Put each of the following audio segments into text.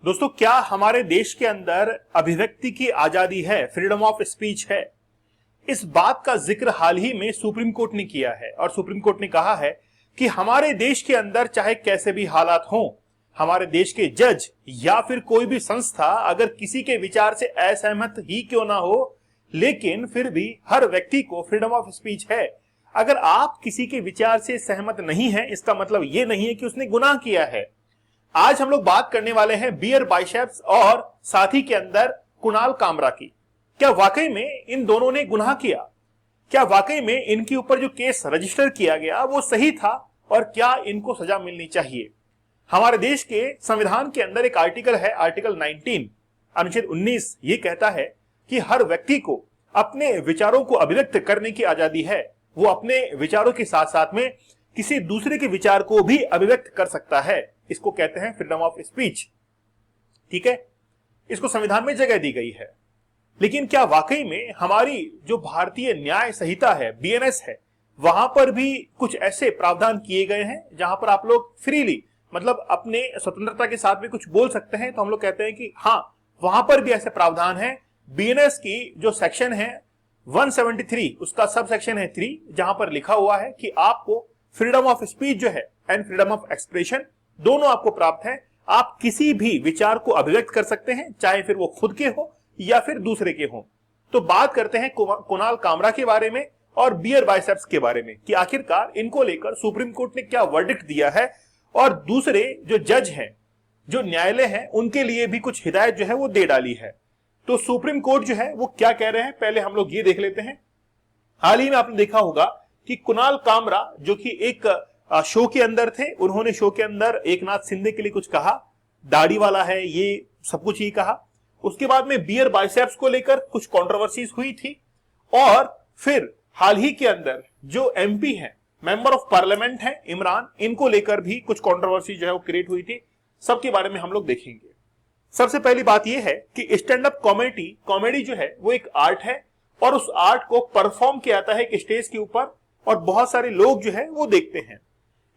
दोस्तों, क्या हमारे देश के अंदर अभिव्यक्ति की आजादी है, फ्रीडम ऑफ स्पीच है? इस बात का जिक्र हाल ही में सुप्रीम कोर्ट ने किया है और सुप्रीम कोर्ट ने कहा है कि हमारे देश के अंदर चाहे कैसे भी हालात हों, हमारे देश के जज या फिर कोई भी संस्था अगर किसी के विचार से असहमत ही क्यों ना हो, लेकिन फिर भी हर व्यक्ति को फ्रीडम ऑफ स्पीच है। अगर आप किसी के विचार से सहमत नहीं है, इसका मतलब यह नहीं है कि उसने गुनाह किया है। आज हम लोग बात करने वाले हैं बियर बाइसेप्स और साथी के अंदर कुणाल कामरा की। क्या वाकई में इन दोनों ने गुनाह किया? क्या वाकई में इनके ऊपर जो केस रजिस्टर किया गया वो सही था और क्या इनको सजा मिलनी चाहिए? हमारे देश के संविधान के अंदर एक आर्टिकल है, आर्टिकल 19 अनुच्छेद 19, ये कहता है कि हर व्यक्ति को अपने विचारों को अभिव्यक्त करने की आजादी है। वो अपने विचारों के साथ साथ में किसी दूसरे के विचार को भी अभिव्यक्त कर सकता है। इसको कहते हैं फ्रीडम ऑफ स्पीच। ठीक है, इसको संविधान में जगह दी गई है। लेकिन क्या वाकई में हमारी जो भारतीय न्याय संहिता है, बीएनएस है, वहां पर भी कुछ ऐसे प्रावधान किए गए हैं जहां पर आप लोग फ्रीली, मतलब अपने स्वतंत्रता के साथ भी कुछ बोल सकते हैं? तो हम लोग कहते हैं कि हाँ, वहां पर भी ऐसे प्रावधान है। बीएनएस की जो सेक्शन है 173, उसका सब सेक्शन है 3, जहां पर लिखा हुआ है कि आपको फ्रीडम ऑफ स्पीच जो है एंड फ्रीडम ऑफ एक्सप्रेशन दोनों आपको प्राप्त है। आप किसी भी विचार को अभिव्यक्त कर सकते हैं, चाहे फिर वो खुद के हो या फिर दूसरे के हो। तो बात करते हैं कुणाल कामरा के बारे में और बियर बाइसेप्स के बारे में कि आखिरकार इनको लेकर सुप्रीम कोर्ट ने क्या वर्डिक्ट दिया है और दूसरे जो जज हैं, जो न्यायालय है, उनके लिए भी कुछ हिदायत जो है वो दे डाली है। तो सुप्रीम कोर्ट जो है वो क्या कह रहे हैं, पहले हम लोग ये देख लेते हैं। हाल ही में आपने देखा होगा कि कुणाल कामरा जो कि एक शो के अंदर थे, उन्होंने शो के अंदर एकनाथ शिंदे के लिए कुछ कहा, दाढ़ी वाला है, ये सब कुछ ही कहा। उसके बाद में बियर बाइसेप्स को लेकर कुछ कंट्रोवर्सीज हुई थी और फिर हाल ही के अंदर जो एमपी हैं, मेंबर ऑफ पार्लियामेंट हैं इमरान, इनको लेकर भी कुछ कंट्रोवर्सी जो है वो क्रिएट हुई थी। सबके बारे में हम लोग देखेंगे। सबसे पहली बात यह है कि स्टैंड अप कॉमेडी जो है वो एक आर्ट है और उस आर्ट को परफॉर्म किया जाता है एक स्टेज के ऊपर और बहुत सारे लोग जो है वो देखते हैं।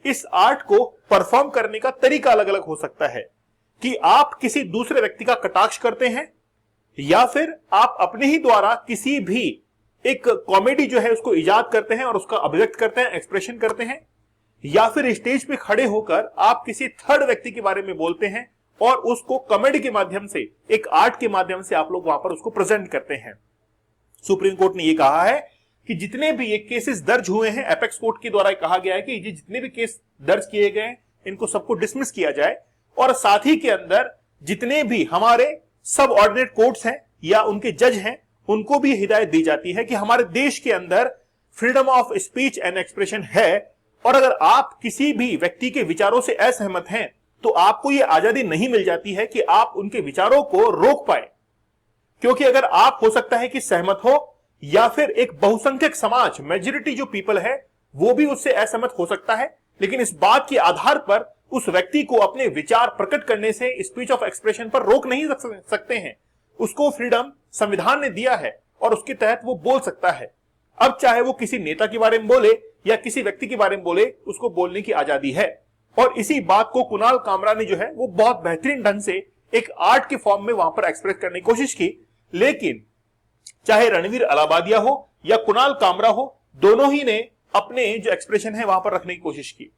इस आर्ट को परफॉर्म करने का तरीका अलग अलग हो सकता है कि आप किसी दूसरे व्यक्ति का कटाक्ष करते हैं या फिर आप अपने ही द्वारा किसी भी एक कॉमेडी जो है उसको इजाद करते हैं और उसका अभिव्यक्त करते हैं, एक्सप्रेशन करते हैं, या फिर स्टेज पे खड़े होकर आप किसी थर्ड व्यक्ति के बारे में बोलते हैं और उसको कॉमेडी के माध्यम से, एक आर्ट के माध्यम से आप लोग वहां पर उसको प्रेजेंट करते हैं। सुप्रीम कोर्ट ने यह कहा है कि जितने भी ये केसेस दर्ज हुए हैं, एपेक्स कोर्ट के द्वारा कहा गया है कि ये जितने भी केस दर्ज किए गए हैं इनको सबको डिसमिस किया जाए और साथ ही के अंदर जितने भी हमारे सब ऑर्डिनेट कोर्ट्स हैं या उनके जज हैं, उनको भी हिदायत दी जाती है कि हमारे देश के अंदर freedom of speech and expression है और अगर आप किसी भी व्यक्ति के विचारों से असहमत हैं तो आपको यह आजादी नहीं मिल जाती है कि आप उनके विचारों को रोक पाए। क्योंकि अगर आप हो सकता है कि सहमत हो या फिर एक बहुसंख्यक समाज, मेजॉरिटी जो पीपल है, वो भी उससे असहमत हो सकता है, लेकिन इस बात के आधार पर उस व्यक्ति को अपने विचार प्रकट करने से स्पीच ऑफ एक्सप्रेशन पर रोक नहीं सकते हैं। उसको फ्रीडम संविधान ने दिया है और उसके तहत वो बोल सकता है। अब चाहे वो किसी नेता के बारे में बोले या किसी व्यक्ति के बारे में बोले, उसको बोलने की आजादी है। और इसी बात को कुणाल कामरा ने जो है वो बहुत बेहतरीन ढंग से एक आर्ट के फॉर्म में वहां पर एक्सप्रेस करने की कोशिश की। लेकिन चाहे रणवीर अलाहाबादिया हो या कुणाल कामरा हो, दोनों ही ने अपने जो एक्सप्रेशन है वहां पर रखने की कोशिश की।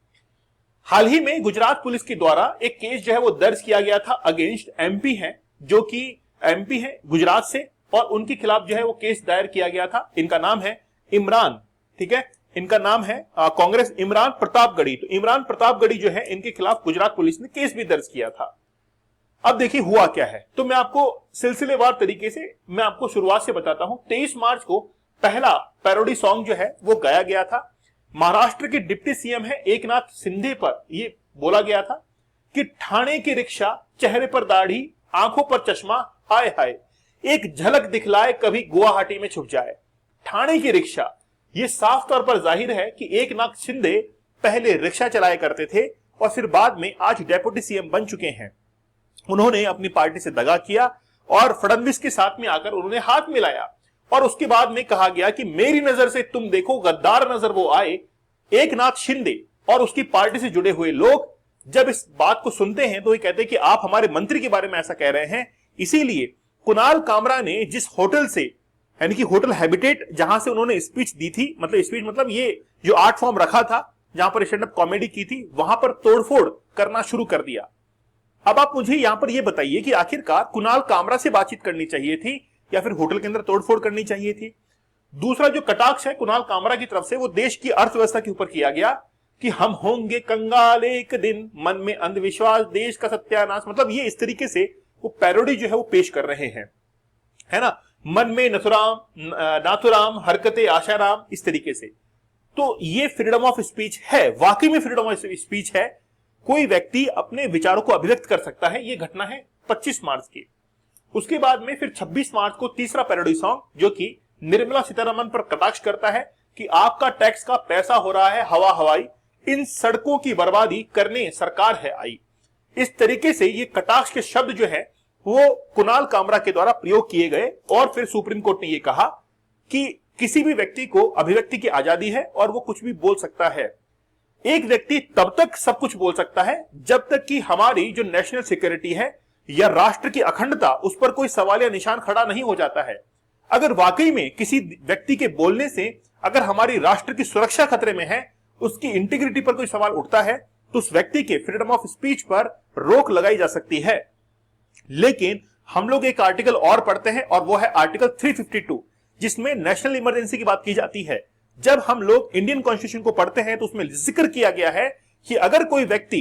हाल ही में गुजरात पुलिस के द्वारा एक केस जो है वो दर्ज किया गया था अगेंस्ट एमपी है, जो कि एमपी है गुजरात से, और उनके खिलाफ जो है वो केस दायर किया गया था। इनका नाम है इमरान, ठीक है, इनका नाम है कांग्रेस इमरान प्रतापगढ़ी। तो इमरान प्रतापगढ़ी जो है, इनके खिलाफ गुजरात पुलिस ने केस भी दर्ज किया था। अब देखिए हुआ क्या है, तो मैं आपको सिलसिलेवार तरीके से मैं आपको शुरुआत से बताता हूं। 23 मार्च को पहला पैरोडी सॉन्ग जो है वो गाया गया था। महाराष्ट्र के डिप्टी सीएम है एकनाथ शिंदे पर ये बोला गया था कि ठाणे की रिक्शा, चेहरे पर दाढ़ी, आंखों पर चश्मा, हाय हाय, एक झलक दिखलाए कभी गुवाहाटी में छुप जाए। ठाणे की रिक्शा, ये साफ तौर पर जाहिर है कि एकनाथ शिंदे पहले रिक्शा चलाया करते थे और फिर बाद में आज डेप्यूटी सीएम बन चुके हैं। उन्होंने अपनी पार्टी से दगा किया और फडणवीस के साथ में आकर उन्होंने हाथ मिलाया और उसके बाद में कहा गया कि मेरी नजर से तुम देखो, गद्दार नजर वो आए। एकनाथ शिंदे और उसकी पार्टी से जुड़े हुए लोग जब इस बात को सुनते हैं तो ये कहते हैं कि आप हमारे मंत्री के बारे में ऐसा कह रहे हैं। इसीलिए कुणाल कामरा ने जिस होटल से, यानी कि होटल हैबिटेट, जहां से उन्होंने स्पीच दी थी, मतलब स्पीच मतलब ये जो आर्ट फॉर्म रखा था जहां पर स्टैंड अप कॉमेडी की थी, वहां पर तोड़फोड़ करना शुरू कर दिया। अब आप मुझे यहां पर यह बताइए कि आखिरकार कुणाल कामरा से बातचीत करनी चाहिए थी या फिर होटल के अंदर तोड़फोड़ करनी चाहिए थी। दूसरा जो कटाक्ष है कुणाल कामरा की तरफ से, वो देश की अर्थव्यवस्था के ऊपर किया गया कि हम होंगे कंगाल एक दिन, मन में अंधविश्वास, देश का सत्यानाश। मतलब ये इस तरीके से वो पैरोडी जो है वो पेश कर रहे हैं, है ना। मन में नाथुराम हरकते आशाराम, इस तरीके से। तो ये फ्रीडम ऑफ स्पीच है, वाकई में फ्रीडम ऑफ स्पीच है। कोई व्यक्ति अपने विचारों को अभिव्यक्त कर सकता है। ये घटना है 25 मार्च की। उसके बाद में फिर 26 मार्च को तीसरा पैरोडी सॉन्ग, जो कि निर्मला सीतारमण पर कटाक्ष करता है कि आपका टैक्स का पैसा हो रहा है हवा हवाई, इन सड़कों की बर्बादी करने सरकार है आई। इस तरीके से ये कटाक्ष के शब्द जो है वो कुणाल कामरा के द्वारा प्रयोग किए गए। और फिर सुप्रीम कोर्ट ने ये कहा कि किसी भी व्यक्ति को अभिव्यक्ति की आजादी है और वो कुछ भी बोल सकता है। एक व्यक्ति तब तक सब कुछ बोल सकता है जब तक कि हमारी जो नेशनल सिक्योरिटी है या राष्ट्र की अखंडता, उस पर कोई सवाल या निशान खड़ा नहीं हो जाता है। अगर वाकई में किसी व्यक्ति के बोलने से अगर हमारी राष्ट्र की सुरक्षा खतरे में है, उसकी इंटीग्रिटी पर कोई सवाल उठता है, तो उस व्यक्ति के फ्रीडम ऑफ स्पीच पर रोक लगाई जा सकती है। लेकिन हम लोग एक आर्टिकल और पढ़ते हैं और वो है आर्टिकल 352, जिसमें नेशनल इमरजेंसी की बात की जाती है। जब हम लोग इंडियन कॉन्स्टिट्यूशन को पढ़ते हैं तो उसमें जिक्र किया गया है कि अगर कोई व्यक्ति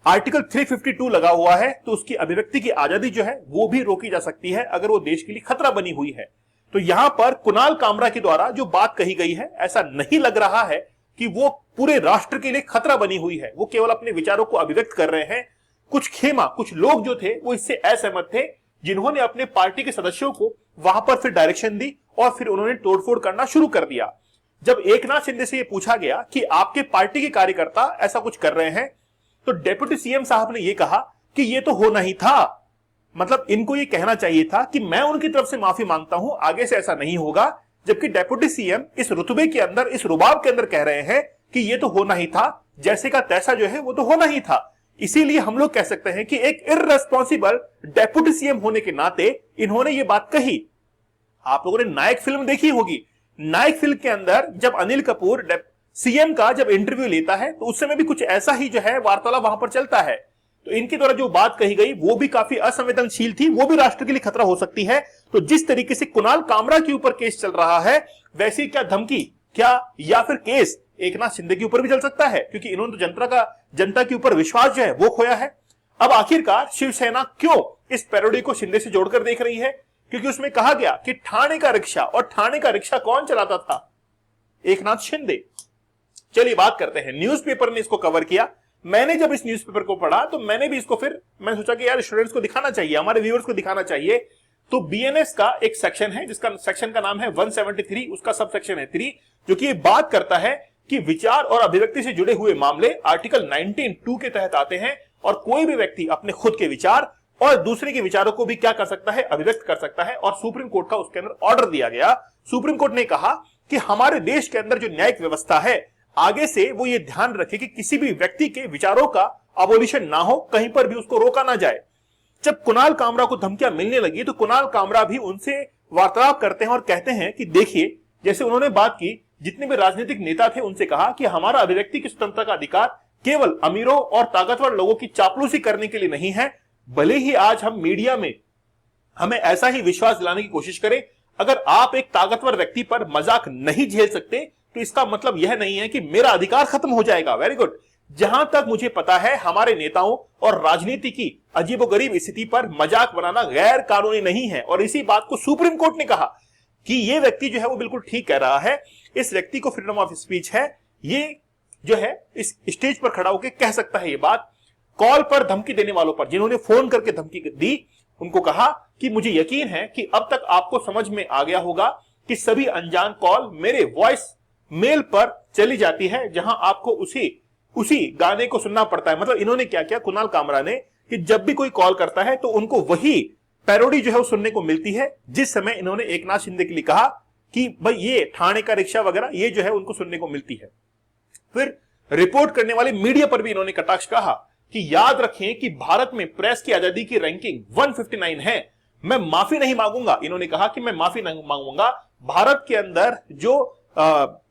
आर्टिकल 352 लगा हुआ है तो उसकी अभिव्यक्ति की आजादी जो है वो भी रोकी जा सकती है अगर वो देश के लिए खतरा बनी हुई है। तो यहां पर कुणाल कामरा के द्वारा जो बात कही गई है, ऐसा नहीं लग रहा है कि वो पूरे राष्ट्र के लिए खतरा बनी हुई है। वो केवल अपने विचारों को अभिव्यक्त कर रहे हैं। कुछ लोग जो थे वो इससे असहमत थे, जिन्होंने अपने पार्टी के सदस्यों को वहां पर फिर डायरेक्शन दी और फिर उन्होंने तोड़फोड़ करना शुरू कर दिया। जब एकनाथ शिंदे से यह पूछा गया कि आपके पार्टी के कार्यकर्ता ऐसा कुछ कर रहे हैं, तो डेप्यूटी सीएम साहब ने यह कहा कि यह तो होना ही था। मतलब इनको यह कहना चाहिए था कि मैं उनकी तरफ से माफी मांगता हूं, आगे से ऐसा नहीं होगा। जबकि डेप्यूटी सीएम इस रुतबे के अंदर, इस रुबाब के अंदर कह रहे हैं कि यह तो होना ही था, जैसे का तैसा जो है वो तो होना ही था। इसीलिए हम लोग कह सकते हैं कि एक इररेस्पॉन्सिबल डेप्यूटी सीएम होने के नाते इन्होंने ये बात कही। आप लोगों ने नायक फिल्म देखी होगी। नायक फिल्म के अंदर जब अनिल कपूर सीएम का जब इंटरव्यू लेता है तो उस समय भी कुछ ऐसा ही जो है वार्तालाप वहां पर चलता है। तो इनके द्वारा जो बात कही गई वो भी काफी असंवेदनशील थी, वो भी राष्ट्र के लिए खतरा हो सकती है। तो जिस तरीके से कुणाल कामरा के ऊपर केस चल रहा है, वैसी क्या धमकी, क्या या फिर केस एकनाथ शिंदे के ऊपर भी चल सकता है, क्योंकि इन्होंने तो जनता के ऊपर विश्वास जो है वो खोया है। अब आखिरकार शिवसेना क्यों इस पैरोडी को शिंदे से जोड़कर देख रही है? क्योंकि उसमें कहा गया कि ठाणे का रिक्शा, और ठाणे का रिक्शा कौन चलाता था? एकनाथ शिंदे। चलिए बात करते हैं, न्यूज़पेपर ने इसको कवर किया। मैंने जब इस न्यूज़पेपर को पढ़ा तो मैंने भी इसको फिर मैंने सोचा कि यार स्टूडेंट्स को दिखाना चाहिए, हमारे व्यूअर्स को दिखाना चाहिए। तो बीएनएस का एक सेक्शन है जिसका सेक्शन का नाम है 173, उसका सब सेक्शन है 3, जो कि ये बात करता है कि विचार और अभिव्यक्ति से जुड़े हुए मामले आर्टिकल 19(2) के तहत आते हैं और कोई भी व्यक्ति अपने खुद के विचार और दूसरे के विचारों को भी क्या कर सकता है, अभिव्यक्त कर सकता है। और सुप्रीम कोर्ट का उसके अंदर ऑर्डर दिया गया। सुप्रीम कोर्ट ने कहा कि हमारे देश के अंदर जो न्यायिक व्यवस्था है, आगे से वो ये ध्यान रखे कि किसी भी व्यक्ति के विचारों का अबोलिशन ना हो, कहीं पर भी उसको रोका ना जाए। जब कुणाल कामरा को धमकियां मिलने लगी तो कुणाल कामरा भी उनसे वार्तालाप करते हैं और कहते हैं कि देखिए, जैसे उन्होंने बात की, जितने भी राजनीतिक नेता थे उनसे कहा कि हमारा अभिव्यक्ति की स्वतंत्रता का अधिकार केवल अमीरों और ताकतवर लोगों की चापलूसी करने के लिए नहीं है। भले ही आज हम मीडिया में हमें ऐसा ही विश्वास दिलाने की कोशिश करें, अगर आप एक ताकतवर व्यक्ति पर मजाक नहीं झेल सकते तो इसका मतलब यह नहीं है कि मेरा अधिकार खत्म हो जाएगा। Very good. जहां तक मुझे पता है, हमारे नेताओं और राजनीति की अजीबोगरीब स्थिति पर मजाक बनाना गैर कानूनी नहीं है। और इसी बात को सुप्रीम कोर्ट ने कहा कि यह व्यक्ति जो है वो बिल्कुल ठीक कह रहा है, इस व्यक्ति को फ्रीडम ऑफ स्पीच है, ये जो है इस स्टेज पर खड़ा होकर कह सकता है ये बात। कॉल पर धमकी देने वालों पर, जिन्होंने फोन करके धमकी दी, उनको कहा कि मुझे यकीन है कि अब तक आपको समझ में आ गया होगा कि सभी अनजान कॉल मेरे वॉइस मेल पर चली जाती है, जहां आपको उसी गाने को सुनना पड़ता है। मतलब इन्होंने क्या किया कुणाल कामरा ने, कि जब भी कोई कॉल करता है तो उनको वही पैरोडी जो है वो सुनने को मिलती है, जिस समय इन्होंने एकनाथ शिंदे के लिए कहा कि भाई ये ठाणे का रिक्शा वगैरह ये जो है उनको सुनने को मिलती है। फिर रिपोर्ट करने वाले मीडिया पर भी इन्होंने कटाक्ष कहा कि याद रखें कि भारत में प्रेस की आजादी की रैंकिंग 159 है। मैं माफी नहीं मांगूंगा, इन्होंने कहा कि मैं माफी नहीं मांगूंगा। भारत के अंदर जो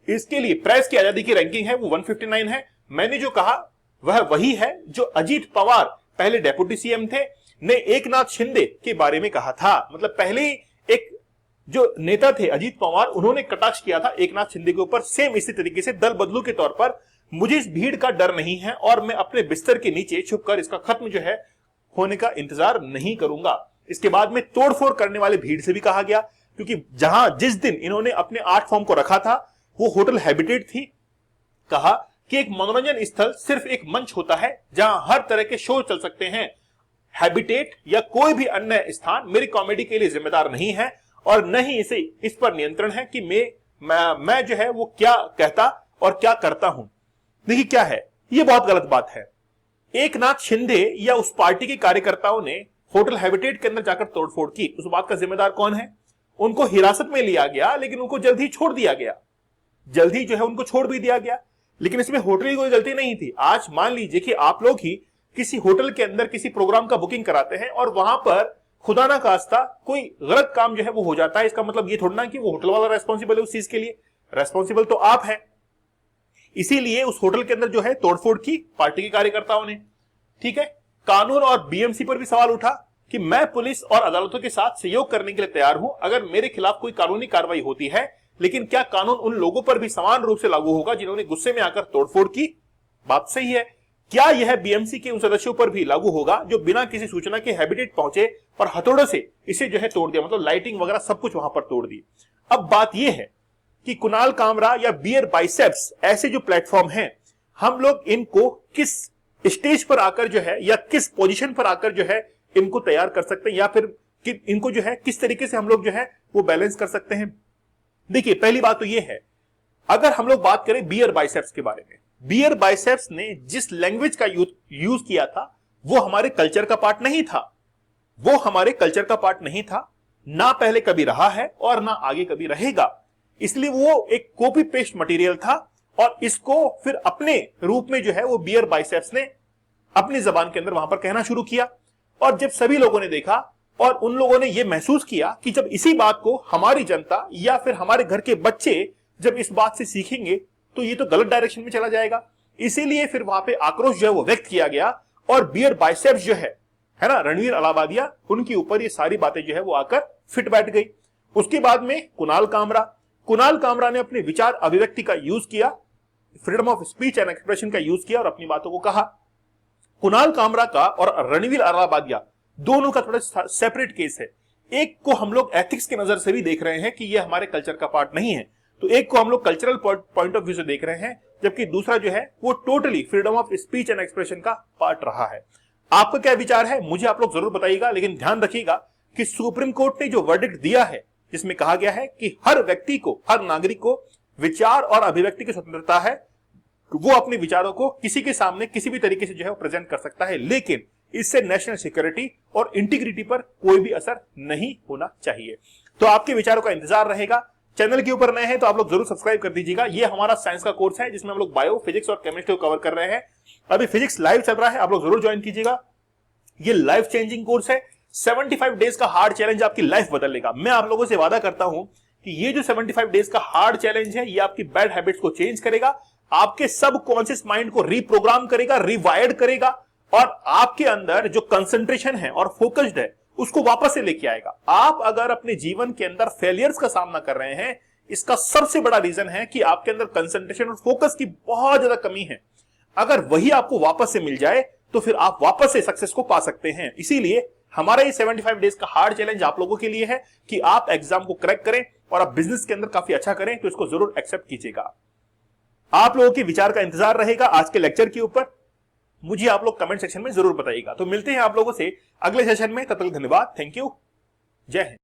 इसके लिए प्रेस की आजादी की रैंकिंग है वो 159 है। मैंने जो कहा वह वही है जो अजीत पवार पहले डेप्यूटी सीएम थे ने एकनाथ शिंदे के बारे में कहा था। मतलब पहले एक जो नेता थे अजीत पवार, उन्होंने कटाक्ष किया था एकनाथ शिंदे के ऊपर। सेम इसी तरीके से दल बदलू के तौर पर मुझे इस भीड़ का डर नहीं है और मैं अपने बिस्तर के नीचे छुपकर इसका खत्म जो है होने का इंतजार नहीं करूंगा। इसके बाद में तोड़फोड़ करने वाले भीड़ से भी कहा गया, क्योंकि जहां जिस दिन इन्होंने अपने आर्ट फॉर्म को रखा था वो होटल हैबिटेट थी। कहा कि एक मनोरंजन स्थल सिर्फ एक मंच होता है जहां हर तरह के शो चल सकते हैं। हैबिटेट या कोई भी अन्य स्थान मेरी कॉमेडी के लिए जिम्मेदार नहीं है और न ही इस पर नियंत्रण है कि मैं जो है वो क्या कहता और क्या करता हूं। देखिए क्या है, ये बहुत गलत बात है। एकनाथ शिंदे या उस पार्टी के कार्यकर्ताओं ने होटल हैबिटेट के अंदर जाकर तोड़फोड़ की, उस बात का जिम्मेदार कौन है? उनको हिरासत में लिया गया लेकिन उनको जल्द ही छोड़ दिया गया, जल्द ही जो है उनको छोड़ भी दिया गया। लेकिन इसमें होटल की कोई गलती नहीं थी। आज मान लीजिए कि आप लोग ही किसी होटल के अंदर किसी प्रोग्राम का बुकिंग कराते हैं और वहां पर खुदा ना खास्ता कोई गलत काम जो है वो हो जाता है, इसका मतलब ये थोड़ा ना कि वो होटल वाला रेस्पॉन्सिबल है उस चीज के लिए। रेस्पॉन्सिबल तो आप हैं। इसीलिए उस होटल के अंदर जो है तोड़फोड़ की पार्टी के कार्यकर्ताओं ने। ठीक है, कानून और बीएमसी पर भी सवाल उठा कि मैं पुलिस और अदालतों के साथ सहयोग करने के लिए तैयार हूं अगर मेरे खिलाफ कोई कानूनी कार्रवाई होती है, लेकिन क्या कानून उन लोगों पर भी समान रूप से लागू होगा जिन्होंने गुस्से में आकर तोड़फोड़ की? बात सही है। क्या यह बीएमसी के उन सदस्यों पर भी लागू होगा जो बिना किसी सूचना के हैबिटेट पहुंचे और हथौड़े से इसे जो है तोड़ दिया, मतलब लाइटिंग वगैरह सब कुछ वहां पर तोड़ दी? अब बात यह है कि कुणाल कामरा या बियर बाइसेप्स ऐसे जो प्लेटफॉर्म हैं, हम लोग इनको किस स्टेज पर आकर जो है या किस पोजीशन पर आकर जो है इनको तैयार कर सकते हैं, या फिर इनको जो है किस तरीके से हम लोग जो है वो बैलेंस कर सकते हैं? देखिए पहली बात तो ये है, अगर हम लोग बात करें बियर बाइसेप्स के बारे में, बियर बाइसेप्स ने जिस लैंग्वेज का यूज किया था वो हमारे कल्चर का पार्ट नहीं था। वो हमारे कल्चर का पार्ट नहीं था, ना पहले कभी रहा है और ना आगे कभी रहेगा। इसलिए वो एक कॉपी पेस्ट मटेरियल था और इसको फिर अपने रूप में जो है वो बियर बाइसेप्स ने अपनी जबान के अंदर वहां पर कहना शुरू किया। और जब सभी लोगों ने देखा और उन लोगों ने यह महसूस किया कि जब इसी बात को हमारी जनता या फिर हमारे घर के बच्चे जब इस बात से सीखेंगे तो ये तो गलत डायरेक्शन में चला जाएगा, इसीलिए फिर वहां पे आक्रोश जो है वो व्यक्त किया गया और बियर बाइसेप्स जो है ना, रणवीर अलाहाबादिया, उनके ऊपर ये सारी बातें जो है वो आकर फिट बैठ गई। उसके बाद में कुणाल कामरा ने अपने विचार अभिव्यक्ति का यूज किया, freedom of speech and expression का यूज किया और अपनी बातों को कहा। कुणाल कामरा का और रणवीर अलाहाबादिया दोनों का थोड़ा सेपरेट केस है। एक को हम लोग एथिक्स के नजर से भी देख रहे हैं कि ये हमारे कल्चर का पार्ट नहीं है, तो एक को हम लोग कल्चरल पॉइंट ऑफ व्यू से देख रहे हैं, जबकि दूसरा जो है वो totally freedom of speech and expression का पार्ट रहा है। आपका क्या विचार है मुझे आप लोग जरूर बताइएगा, लेकिन ध्यान रखिएगा कि सुप्रीम कोर्ट ने जो वर्डिक्ट दिया है जिसमें कहा गया है कि हर व्यक्ति को, हर नागरिक को विचार और अभिव्यक्ति की स्वतंत्रता है, वो अपने विचारों को किसी के सामने किसी भी तरीके से जो है प्रेजेंट कर सकता है, लेकिन इससे नेशनल सिक्योरिटी और इंटीग्रिटी पर कोई भी असर नहीं होना चाहिए। तो आपके विचारों का इंतजार रहेगा। चैनल के ऊपर नए हैं तो आप लोग जरूर सब्सक्राइब कर दीजिएगा। ये हमारा साइंस का कोर्स है जिसमें हम लोग बायो, फिजिक्स और केमिस्ट्री को कवर कर रहे हैं। अभी फिजिक्स लाइव चल रहा है, आप लोग जरूर ज्वाइन कीजिएगा। ये लाइफ चेंजिंग कोर्स है। 75 डेज का हार्ड चैलेंज आपकी लाइफ बदल लेगा। मैं आप लोगों से वादा करता हूं कि ये जो 75 डेज का हार्ड चैलेंज है ये आपकी बैड हैबिट्स को चेंज करेगा, आपके सबकॉन्शियस माइंड को रीप्रोग्राम करेगा, रिवायर्ड करेगा और आपके अंदर जो कंसंट्रेशन है और फोकस्ड है उसको वापस से लेके आएगा। आप अगर अपने जीवन के अंदर फेलियर्स का सामना कर रहे हैं, इसका सबसे बड़ा रीजन है कि आपके अंदर कंसंट्रेशन और फोकस की बहुत ज्यादा कमी है। अगर वही आपको वापस से मिल जाए तो फिर आप वापस से सक्सेस को पा सकते हैं। इसीलिए हमारा ये 75 डेज का हार्ड चैलेंज आप लोगों के लिए है कि आप एग्जाम को क्रैक करें और आप बिजनेस के अंदर काफी अच्छा करें, तो इसको जरूर एक्सेप्ट कीजिएगा। आप लोगों के विचार का इंतजार रहेगा आज के लेक्चर के ऊपर। मुझे आप लोग कमेंट सेक्शन में जरूर बताइएगा। तो मिलते हैं आप लोगों से अगले सेशन में, तब तक धन्यवाद, थैंक यू, जय हिंद।